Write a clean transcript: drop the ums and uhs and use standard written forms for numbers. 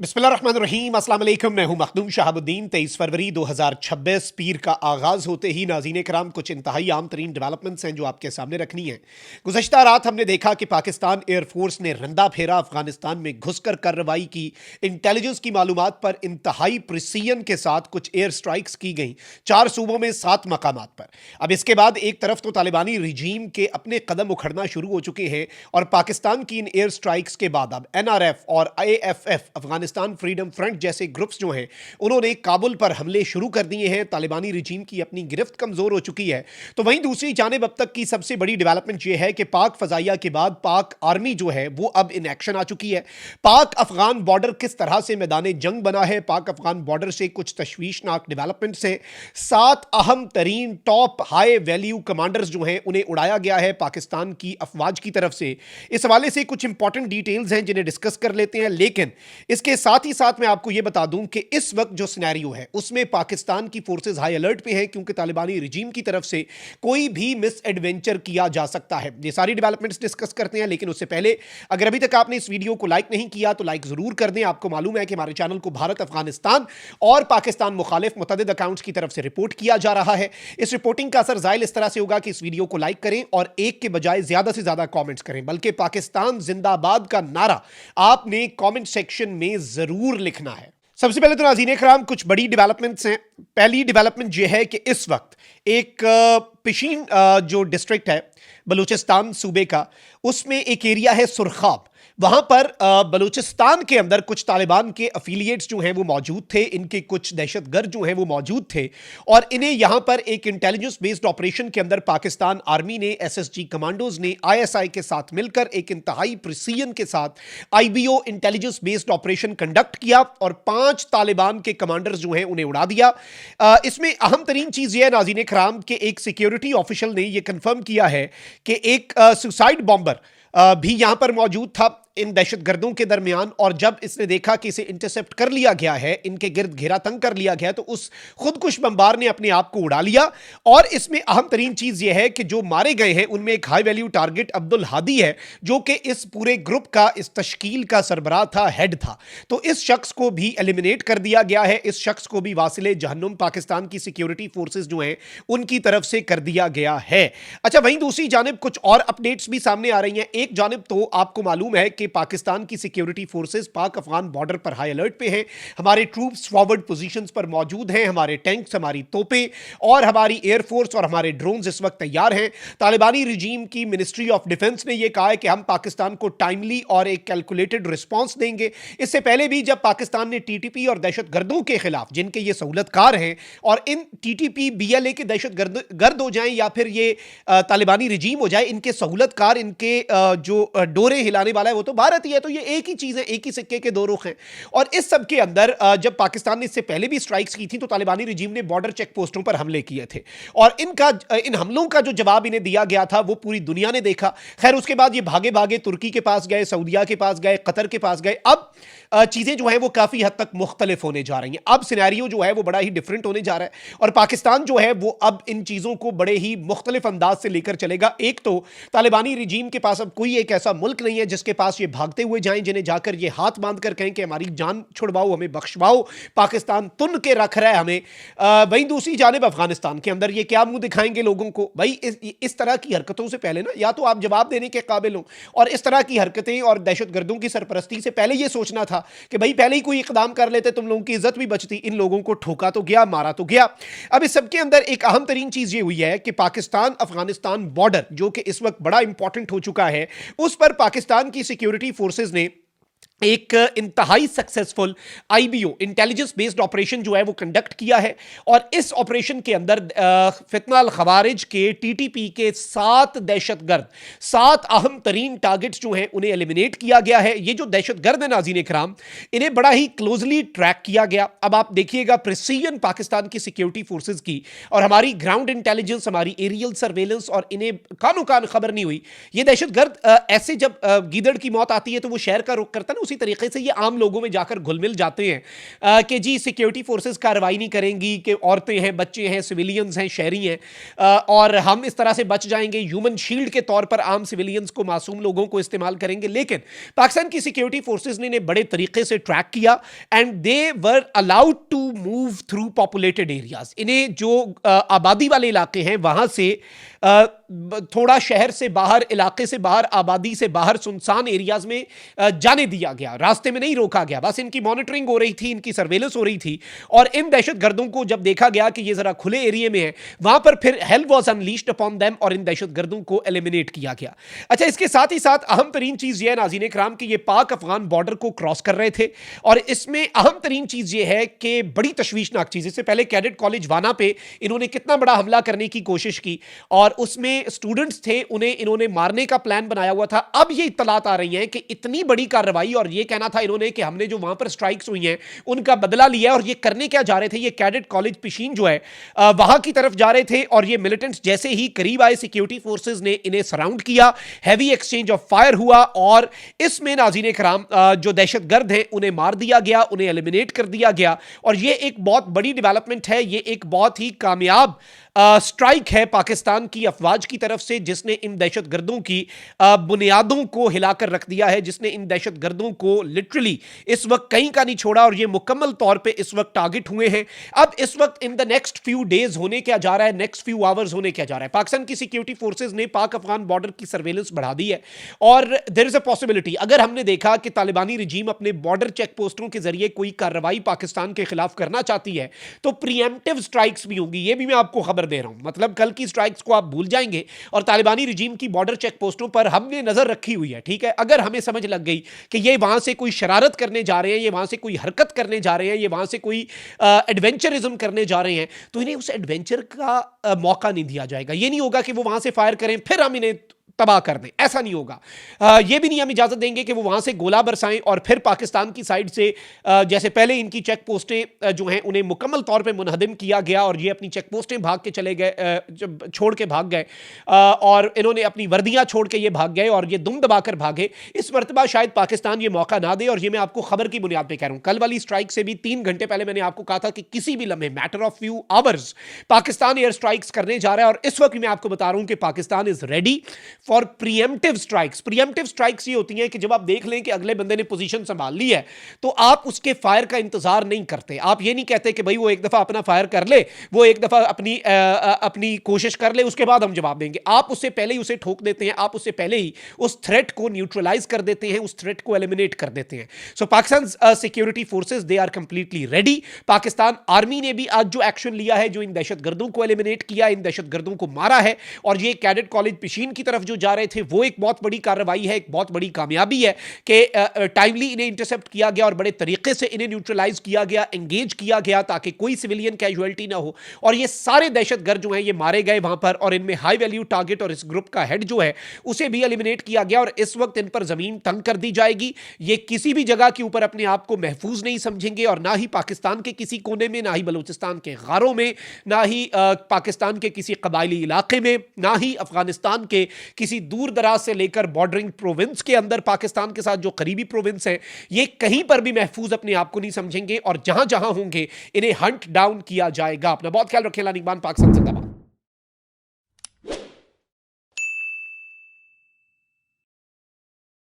बिस्मिल्लाहिर्रहमानिर्रहीम, अस्सलाम वालेकुम। मैं हूं मखदूम शहाबुद्दीन। 23 फरवरी 2026 पीर का आगाज़ होते ही नाज़रीन कराम कुछ इंतहाई आम तरीन डेवलपमेंट्स हैं जो आपके सामने रखनी है। गुज़श्ता रात हमने देखा कि पाकिस्तान एयरफोर्स ने रंदा फेरा अफगानिस्तान में घुसकर कार्रवाई की। इंटेलिजेंस की मालूमात पर इंतहाई प्रिसीजन के साथ कुछ एयर स्ट्राइक्स की गई 4 सूबों में 7 मकामात पर। अब इसके बाद एक तरफ तो तालिबानी रिजीम के अपने कदम उखड़ना शुरू हो चुके हैं और पाकिस्तान की इन एयर स्ट्राइक्स के बाद अब NRF और IFF अफगानिस्तान फ्रीडम फ्रंट जैसे ग्रुप्स जो हैं उन्होंने काबुल पर हमले शुरू कर दिए हैं। तालिबानी रिजीम की अपनी गिरफ्त कमजोर हो चुकी है। तो वहीं दूसरी जानिब अब तक की सबसे बड़ी डेवलपमेंट यह है कि पाक फजाइया के बाद पाक आर्मी जो है वो अब इन एक्शन आ चुकी है। पाक अफगान बॉर्डर किस तरह से मैदान जंग बना है, पाक अफगान बॉर्डर से कुछ तशवीशनाक डेवलपमेंट्स हैं। 7 अहम तरीन टॉप हाई वैल्यू कमांडर्स जो हैं उन्हें उड़ाया गया है पाकिस्तान की अफवाज की तरफ से। इस हवाले से कुछ इंपॉर्टेंट डिटेल्स हैं जिन्हें डिस्कस कर लेते हैं, लेकिन इसके साथ ही साथ मैं आपको यह बता दूं कि इस वक्त जो सिनेरियो है उसमें पाकिस्तान की फोर्सेस हाई अलर्ट पे हैं क्योंकि तालिबानी रिजीम की तरफ से कोई भी मिस एडवेंचर किया जा सकता है। ये सारी डेवलपमेंट्स डिस्कस करते हैं, लेकिन उससे पहले अगर अभी तक आपने इस वीडियो को लाइक नहीं किया तो लाइक जरूर कर दें। आपको मालूम है कि हमारे चैनल को भारत, अफगानिस्तान और पाकिस्तान मुखालिफ मुतअद्दिद अकाउंट्स की तरफ से रिपोर्ट किया जा रहा है। इस रिपोर्टिंग का असर जाहिर इस तरह से होगा कि इस वीडियो को लाइक करें और एक के बजाय ज्यादा से ज्यादा कॉमेंट्स करें, बल्कि पाकिस्तान जिंदाबाद का नारा आपने कॉमेंट सेक्शन में जरूर लिखना है। सबसे पहले तो नाज़रीन इकराम कुछ बड़ी डेवलपमेंट्स हैं। पहली डेवलपमेंट यह है कि इस वक्त एक पिशीन जो डिस्ट्रिक्ट है बलूचिस्तान सूबे का, उसमें एक एरिया है सुरखाब। वहां पर बलूचिस्तान के अंदर कुछ तालिबान के अफिलिएट्स जो हैं वो मौजूद थे, इनके कुछ दहशतगर्द जो हैं वो मौजूद थे और इन्हें यहां पर एक इंटेलिजेंस बेस्ड ऑपरेशन के अंदर पाकिस्तान आर्मी ने, SSG कमांडोज ने ISI के साथ मिलकर एक इंतहाई प्रिसीजन के साथ IBO intelligence based operation conduct किया और 5 तालिबान के कमांडर्स जो हैं उन्हें उड़ा दिया। इसमें अहम तरीन चीज यह है नाज़रीन इकराम के एक सिक्योरिटी ऑफिशियल ने यह कंफर्म किया है कि एक सुसाइड बॉम्बर भी यहां पर मौजूद था इन दहशतगर्दों के दरमियान, और जब इसने देखा कि इसे इंटरसेप्ट कर लिया गया है, इनके गिर्द घेरा तंग कर लिया गया, तो उस खुदकुश बमबार ने अपने आप को उड़ा लिया। और इसमें अहम तरीन चीज यह है कि जो मारे गए हैं उनमें एक high value target Abdul Hadi है जो कि इस पूरे ग्रुप का, इस तश्कील का सरबराह था, हेड था। तो इस शख्स को भी एलिमिनेट कर दिया गया है। इस शख्स को भी वासिले जहन्नुम पाकिस्तान की सिक्योरिटी फोर्सेज जो हैं उनकी तरफ से कर दिया गया है। अच्छा, वहीं दूसरी जानिब कुछ और अपडेट्स भी सामने आ रही हैं। एक जानिब तो आपको मालूम है कि पाकिस्तान की सिक्योरिटी फोर्सेस पाक अफगान बॉर्डर पर हाई अलर्ट पे हैं। हमारे ट्रूप्स फॉरवर्ड पोजीशंस पर मौजूद हैं, हमारे टैंक्स, हमारी तोपें और हमारी एयरफोर्स और हमारे ड्रोन्स इस वक्त तैयार हैं। तालिबानी रिजीम की मिनिस्ट्री ऑफ डिफेंस ने यह कहा है कि हम पाकिस्तान को टाइमली और एक कैलकुलेटेड रिस्पॉन्स देंगे। इससे पहले भी जब पाकिस्तान ने TTP और दहशतगर्दों के खिलाफ, जिनके ये सहूलतकार हैं और इन TTP BLA के दहशतगर्द हो जाएं या फिर ये तालिबानी रिजीम हो जाए, इनके सहूलतकार, इनके जो डोरे हिलाने वाला है वो तो भारत ही है। तो ये एक ही चीज है, एक ही सिक्के के दो रुख हैं। और इस सब के अंदर जब पाकिस्तान ने इससे पहले भी स्ट्राइक्स की थी तो तालिबानी रिजीम ने बॉर्डर चेक पोस्टों पर हमले किए थे और इन हमलों का जो जवाब इन्हें दिया गया था वो पूरी दुनिया ने देखा। खैर, उसके बाद ये भागे भागे तुर्की के पास गए, सऊदिया के पास गए, कतर के पास गए। अब चीजें जो है वो काफी हद तक मुख्तलिफ होने जा रही हैं। अब सिनेरियो जो है वो बड़ा ही डिफरेंट होने जा रहा है और पाकिस्तान जो है वो अब इन चीजों को बड़े ही मुख्तलिफ अंदाज से लेकर चलेगा। एक तो तालिबानी रिजीम के पास अब कोई एक ऐसा मुल्क नहीं है जिसके पास ये भागते हुए जाएं, जिन्हें जाकर ये हाथ बांध कर कहें कि हमारी जान छुड़वाओ, हमें बख्शवाओ, पाकिस्तान तुन के रख रहा है हमें। वहीं दूसरी जानिब अफगानिस्तान के अंदर ये क्या मुंह दिखाएंगे लोगों को? भाई इस तरह की हरकतों से पहले ना या तो आप जवाब देने के काबिल हो, और इस तरह की हरकतें और दहशतगर्दों की सरपरस्ती से पहले ये सोचना था कि भाई पहले ही कोई इकदाम कर लेते, तुम लोगों की इज्जत भी बचती। इन लोगों को ठोका तो गया, मारा तो गया। अब इस सबके अंदर एक अहम तरीन चीज ये हुई है कि पाकिस्तान अफगानिस्तान बॉर्डर, जो कि इस वक्त बड़ा इंपॉर्टेंट हो चुका है, उस पर पाकिस्तान की सिक्योरिटी फोर्सेज ने एक इंतहाई successful IBO intelligence based operation जो है वो कंडक्ट किया है। और इस ऑपरेशन के अंदर फितना अल खवारिज के TTP के 7 दहशतगर्द, 7 अहम तरीन टारगेट्स जो हैं उन्हें एलिमिनेट किया गया है। ये जो दहशतगर्द है नाज़रीन इकराम, इन्हें बड़ा ही क्लोजली ट्रैक किया गया। अब आप देखिएगा प्रिसीजन पाकिस्तान की सिक्योरिटी फोर्सेज की और हमारी ग्राउंड इंटेलिजेंस, हमारी एरियल सर्वेलेंस, और इन्हें कानो कान खबर नहीं हुई। ये दहशतगर्द ऐसे जब गीदड़ की मौत आती है तो वो शहर का रुख करता है ना, उसी तरीके से ये आम लोगों में जाकर घुल मिल जाते हैं कि जी सिक्योरिटी फोर्सेस कार्रवाई नहीं करेंगी, कि औरतें हैं, बच्चे हैं, सिविलियंस हैं, शहरी हैं, और हम इस तरह से बच जाएंगे, ह्यूमन शील्ड के तौर पर आम सिविलियंस को, मासूम लोगों को इस्तेमाल करेंगे। लेकिन पाकिस्तान की सिक्योरिटी फोर्सेस ने इन्हें बड़े तरीके से ट्रैक किया and they were allowed to move through populated areas. इन्हें जो आबादी वाले इलाके हैं वहां से थोड़ा शहर से बाहर, इलाके से बाहर, आबादी से बाहर सुनसान एरियाज में जाने दिया गया, रास्ते में नहीं रोका गया। बस इनकी मॉनिटरिंग हो रही थी, इनकी सर्वेलेंस हो रही थी, और इन दहशतगर्दों को जब देखा गया कि ये जरा खुले एरिया में है, वहां पर फिर hello was unleashed upon them और इन दहशतगर्दों को एलिमिनेट किया गया। अच्छा, इसके साथ ही साथ अहम तरीन चीज यह है नाज़रीन कराम कि ये पाक अफगान बॉर्डर को क्रॉस कर रहे थे, और इसमें अहम तरीन चीज यह है कि बड़ी तशवीशनाक चीज, इससे पहले कैडेट कॉलेज वाना पे इन्होंने कितना बड़ा हमला करने की कोशिश की और उसमें स्टूडेंट्स थे, उन्हें इन्होंने मारने का प्लान बनाया हुआ था। अब ये इत्तलात आ रही हैं कि इतनी बड़ी कार्रवाई, और ये कहना था इन्होंने कि हमने जो वहां पर स्ट्राइक्स हुई हैं उनका बदला लिया है, और ये करने क्या जा रहे थे, ये कैडेट कॉलेज पिशीन जो है वहां की तरफ जा रहे थे, और ये मिलिटेंट्स जैसे ही करीब आए सिक्योरिटी फोर्सेस ने इन्हें सराउंड किया, हैवी एक्सचेंज ऑफ फायर हुआ, और इसमें नाज़रीन कराम जो दहशतगर्द हैं उन्हें मार दिया गया, उन्हें एलिमिनेट कर दिया गया। और ये एक बहुत बड़ी डेवलपमेंट है, ये एक बहुत ही कामयाब स्ट्राइक है पाकिस्तान की अफवाज की तरफ से, जिसने इन दहशतगर्दों की बुनियादों को हिलाकर रख दिया है, जिसने इन दहशतगर्दों को लिटरली इस वक्त कहीं का नहीं छोड़ा, और ये मुकम्मल तौर पे इस वक्त टारगेट हुए हैं। अब इस वक्त in the next few days होने क्या जा रहा है, नेक्स्ट फ्यू आवर्स होने क्या जा रहा है, पाकिस्तान की सिक्योरिटी फोर्सेज ने पाक अफगान बॉर्डर की सर्वेलेंस बढ़ा दी है, और देयर इज अ पॉसिबिलिटी, अगर हमने देखा कि तालिबानी रिजीम अपने बॉर्डर चेक पोस्टों के जरिए कोई कार्रवाई पाकिस्तान के खिलाफ करना चाहती है, तो प्रीएम्प्टिव स्ट्राइक्स भी होंगी। ये भी मैं आपको खबर दे रहा हूं, मतलब कल की स्ट्राइक्स को आप भूल जाएंगे, और तालिबानी रिजीम की बॉर्डर चेक पोस्टों पर हमने नजर रखी हुई है, ठीक है। अगर हमें समझ लग गई कि ये वहां से कोई शरारत करने जा रहे हैं, ये वहां से कोई हरकत करने जा रहे हैं, ये वहां से कोई एडवेंचरिज्म करने जा रहे हैं, तो इन्हें उस एडवेंचर का मौका नहीं दिया जाएगा। ये नहीं होगा कि वो वहां से फायर करें फिर हम इन्हें तबाह कर दें, ऐसा नहीं होगा। यह भी नहीं हम इजाजत देंगे कि वो वहां से गोला बरसाएं और फिर पाकिस्तान की साइड से जैसे पहले इनकी चेक पोस्टें जो हैं उन्हें मुकम्मल तौर पे मुनहदिम किया गया, और ये अपनी चेक पोस्टें भाग के चले गए, छोड़ के भाग गए, और इन्होंने अपनी वर्दियां छोड़ के ये भाग गए और ये दुम दबाकर भागे। इस मरतबा शायद पाकिस्तान ये मौका ना दे, और ये मैं आपको खबर की बुनियाद पर कह रहा हूं। कल वाली स्ट्राइक से भी 3 घंटे पहले मैंने आपको कहा था कि किसी भी लम्हे, matter of few hours, Pakistan air strikes करने जा रहा है, और इस वक्त मैं आपको बता रहा हूं कि Pakistan is ready for pre-emptive strikes. Pre-emptive strikes ये होती हैं कि जब आप देख लें कि अगले बंदे ने पोजीशन संभाल ली है, तो आप उसके फायर का इंतजार नहीं करते। आप ये नहीं कहते कि भाई वो एक दफा अपना फायर कर ले, वो एक दफा अपनी कोशिश कर ले, उसके बाद हम जवाब देंगे। आप उससे पहले ही उसे ठोक देते हैं, आप उससे पहले ही उस थ्रेट को न्यूट्रलाइज कर देते हैं, उस थ्रेट को एलिमिनेट कर देते हैं। So Pakistan security forces they are completely ready. Pakistan army ने भी आज जो एक्शन लिया है, जो इन दहशतगर्दों को एलिमिनेट किया, इन दहशतगर्दों को मारा है, और ये कैडेट कॉलेज पिशीन की तरफ जो जा रहे थे, वो एक बहुत बड़ी कार्रवाई है, एक बहुत बड़ी कामयाबी है कि टाइमली इन्हें इंटरसेप्ट किया गया और बड़े तरीके से इन्हें न्यूट्रलाइज किया गया, एंगेज किया गया, ताकि कोई सिविलियन कैजुअलिटी ना हो, और ये सारे दहशतगर्द जो हैं ये मारे गए वहां पर, और इनमें हाई वैल्यू टारगेट और इस ग्रुप का हेड जो है उसे भी एलिमिनेट किया गया, और इस वक्त इन पर जमीन तंग कर दी जाएगी। ये किसी भी जगह के ऊपर अपने आप को महफूज नहीं समझेंगे, और ना ही पाकिस्तान के किसी कोने में, ना ही बलूचिस्तान के गारों में, ना ही पाकिस्तान के किसी कबायली इलाके में, ना ही अफगानिस्तान के किसी दूर दराज से लेकर बॉर्डरिंग प्रोविंस के अंदर पाकिस्तान के साथ जो करीबी प्रोविंस है, ये कहीं पर भी महफूज अपने आप को नहीं समझेंगे, और जहां जहां होंगे इन्हें हंट डाउन किया जाएगा। अपना बहुत ख्याल रखें। लानिकबान, पाकिस्तान जिंदाबाद।